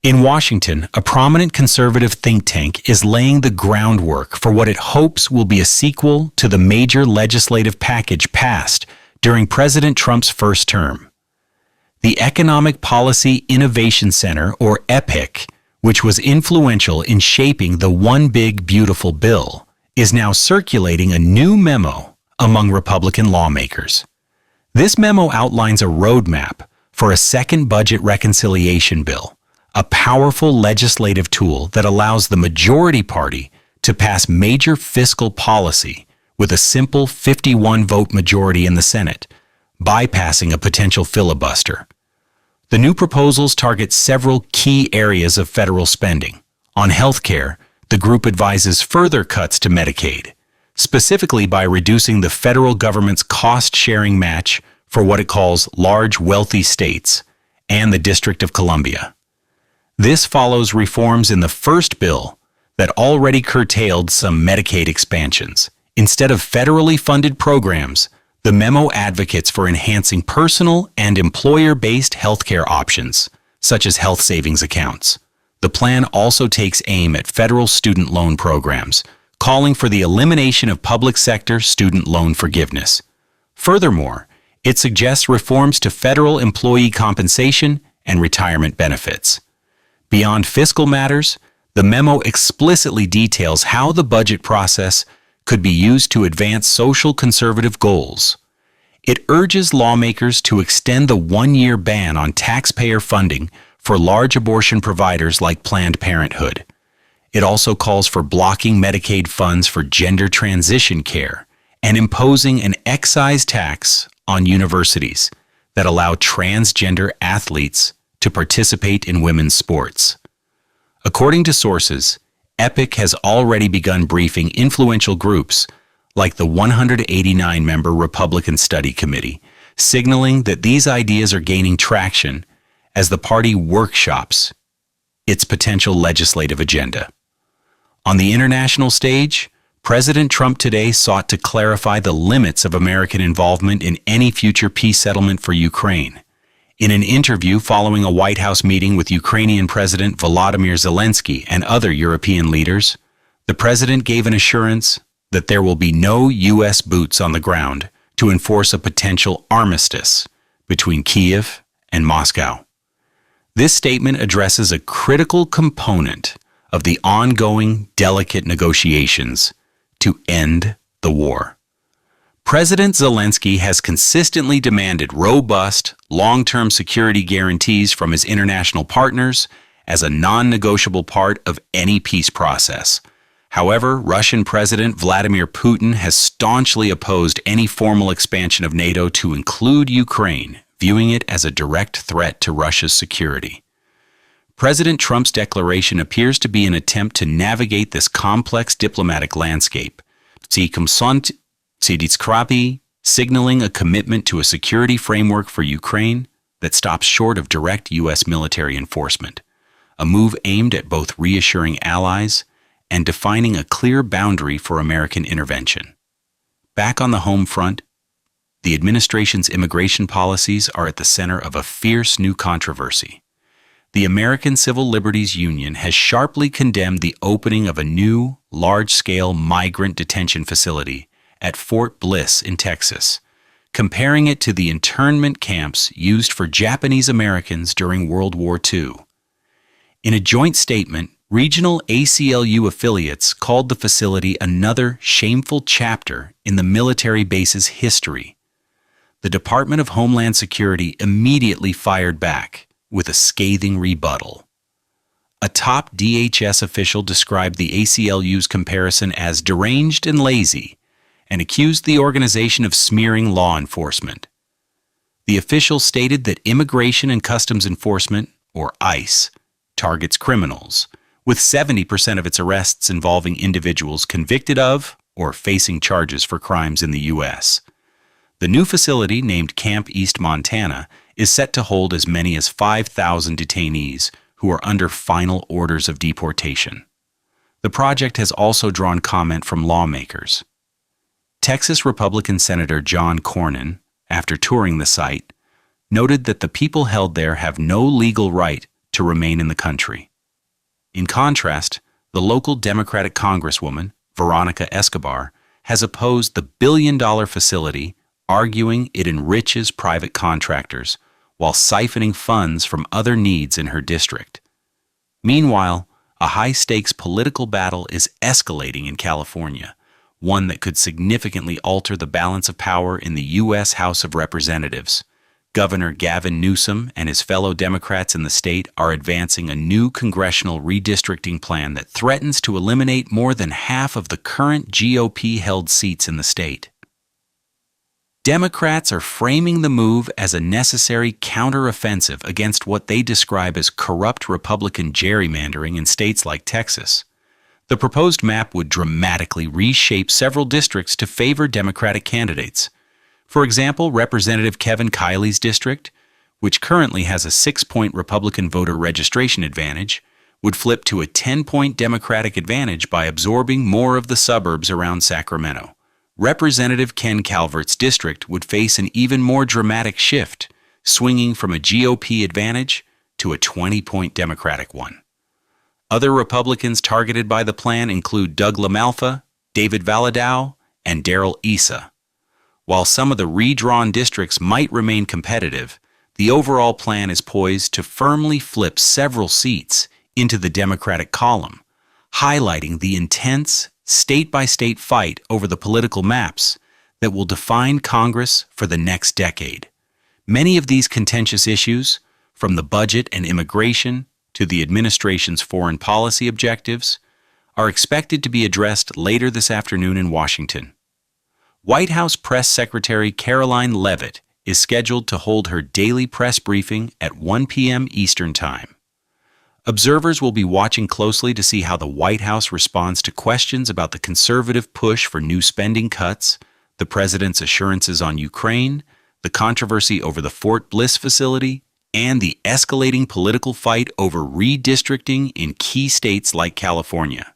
In Washington, a prominent conservative think tank is laying the groundwork for what it hopes will be a sequel to the major legislative package passed during President Trump's first term. The Economic Policy Innovation Center, or EPIC, which was influential in shaping the One Big Beautiful Bill, is now circulating a new memo among Republican lawmakers. This memo outlines a roadmap for a second budget reconciliation bill, a powerful legislative tool that allows the majority party to pass major fiscal policy with a simple 51-vote majority in the Senate, bypassing a potential filibuster. The new proposals target several key areas of federal spending. On health care, the group advises further cuts to Medicaid, specifically by reducing the federal government's cost-sharing match for what it calls large, wealthy states and the District of Columbia. This follows reforms in the first bill that already curtailed some Medicaid expansions. Instead of federally funded programs, the memo advocates for enhancing personal and employer-based healthcare options, such as health savings accounts. The plan also takes aim at federal student loan programs, calling for the elimination of public sector student loan forgiveness. Furthermore, it suggests reforms to federal employee compensation and retirement benefits. Beyond fiscal matters, the memo explicitly details how the budget process could be used to advance social conservative goals. It urges lawmakers to extend the one-year ban on taxpayer funding for large abortion providers like Planned Parenthood. It also calls for blocking Medicaid funds for gender transition care and imposing an excise tax on universities that allow transgender athletes to participate in women's sports. According to sources, EPIC has already begun briefing influential groups like the 189-member Republican Study Committee, signaling that these ideas are gaining traction as the party workshops its potential legislative agenda. On the international stage, President Trump today sought to clarify the limits of American involvement in any future peace settlement for Ukraine. In an interview following a White House meeting with Ukrainian President Volodymyr Zelensky and other European leaders, the president gave an assurance that there will be no U.S. boots on the ground to enforce a potential armistice between Kyiv and Moscow. This statement addresses a critical component of the ongoing delicate negotiations to end the war. President Zelensky has consistently demanded robust, long-term security guarantees from his international partners as a non-negotiable part of any peace process. However, Russian President Vladimir Putin has staunchly opposed any formal expansion of NATO to include Ukraine, viewing it as a direct threat to Russia's security. President Trump's declaration appears to be an attempt to navigate this complex diplomatic landscape, signaling a commitment to a security framework for Ukraine that stops short of direct U.S. military enforcement, a move aimed at both reassuring allies and defining a clear boundary for American intervention. Back on the home front, the administration's immigration policies are at the center of a fierce new controversy. The American Civil Liberties Union has sharply condemned the opening of a new, large-scale migrant detention facility at Fort Bliss in Texas, comparing it to the internment camps used for Japanese Americans during World War II. In a joint statement, regional ACLU affiliates called the facility another shameful chapter in the military base's history. The Department of Homeland Security immediately fired back with a scathing rebuttal. A top DHS official described the ACLU's comparison as deranged and lazy and accused the organization of smearing law enforcement. The official stated that Immigration and Customs Enforcement, or ICE, targets criminals, with 70% of its arrests involving individuals convicted of or facing charges for crimes in the U.S. The new facility, named Camp East Montana, is set to hold as many as 5,000 detainees who are under final orders of deportation. The project has also drawn comment from lawmakers. Texas Republican Senator John Cornyn, after touring the site, noted that the people held there have no legal right to remain in the country. In contrast, the local Democratic Congresswoman, Veronica Escobar, has opposed the billion-dollar facility, arguing it enriches private contractors while siphoning funds from other needs in her district. Meanwhile, a high-stakes political battle is escalating in California, one that could significantly alter the balance of power in the U.S. House of Representatives. Governor Gavin Newsom and his fellow Democrats in the state are advancing a new congressional redistricting plan that threatens to eliminate more than half of the current GOP-held seats in the state. Democrats are framing the move as a necessary counteroffensive against what they describe as corrupt Republican gerrymandering in states like Texas. The proposed map would dramatically reshape several districts to favor Democratic candidates. For example, Representative Kevin Kiley's district, which currently has a 6-point Republican voter registration advantage, would flip to a 10-point Democratic advantage by absorbing more of the suburbs around Sacramento. Representative Ken Calvert's district would face an even more dramatic shift, swinging from a GOP advantage to a 20-point Democratic one. Other Republicans targeted by the plan include Doug LaMalfa, David Valadao, and Darrell Issa. While some of the redrawn districts might remain competitive, the overall plan is poised to firmly flip several seats into the Democratic column, highlighting the intense, state-by-state fight over the political maps that will define Congress for the next decade. Many of these contentious issues, from the budget and immigration to the administration's foreign policy objectives, are expected to be addressed later this afternoon in Washington. White House Press Secretary Caroline Leavitt is scheduled to hold her daily press briefing at 1 p.m. Eastern Time. Observers will be watching closely to see how the White House responds to questions about the conservative push for new spending cuts, the president's assurances on Ukraine, the controversy over the Fort Bliss facility, and the escalating political fight over redistricting in key states like California.